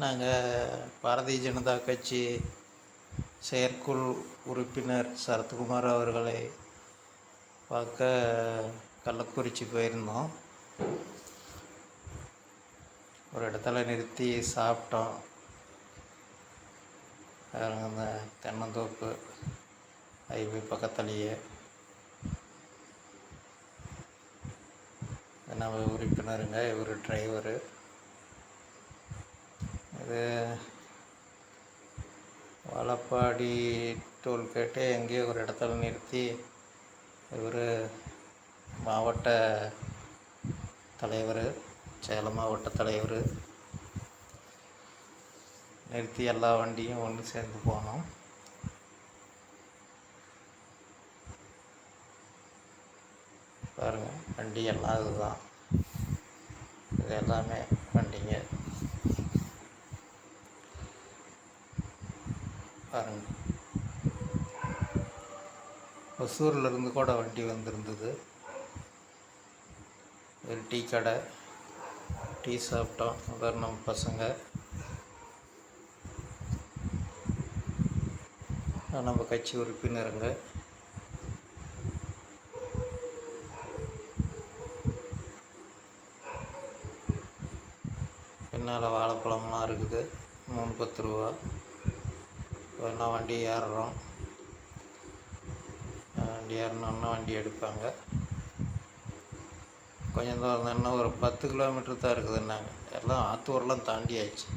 நாங்கள் பாரதிய ஜனதா கட்சி செயற்குழு உறுப்பினர் சரத்குமார் அவர்களை பார்க்க கள்ளக்குறிச்சி போயிருந்தோம். ஒரு இடத்துல நிறுத்தி சாப்பிட்டோம். அந்த தென்னந்தோப்பு ஹைவே பக்கத்துலேயே நம்ம உறுப்பினருங்க, இவர் டிரைவரு. இது வாழப்பாடி டோல்கேட்டு எங்கேயோ ஒரு இடத்துல நிறுத்தி இவர் மாவட்ட தலைவர், சேலம் மாவட்ட தலைவர் நிறுத்தி எல்லா வண்டியும் ஒன்று சேர்ந்து போனோம். பாருங்கள், வண்டி எல்லாம் இதுதான், இது எல்லாமே வண்டிங்க பாருங்கள். ஒசூர்லேருந்து கூட வண்டி வந்திருந்தது. ஒரு டீ கடை, டீ சாப்பிட்டோம். அப்புறம் நம்ம பசங்க, நம்ம கட்சி உறுப்பினருங்க. பின்னால் வாழைப்பழம்லாம் இருக்குது, 3-10 ரூபா. எல்லாம் வண்டி ஏறுறோம். வண்டி ஏறினோன்னா வண்டி எடுப்பாங்க. கொஞ்சம் தூரம் இன்னும் ஒரு 10 கிலோமீட்டர் தான் இருக்குதுன்னாங்க. எல்லாம் ஆத்தூர்லாம் தாண்டி ஆயிடுச்சு.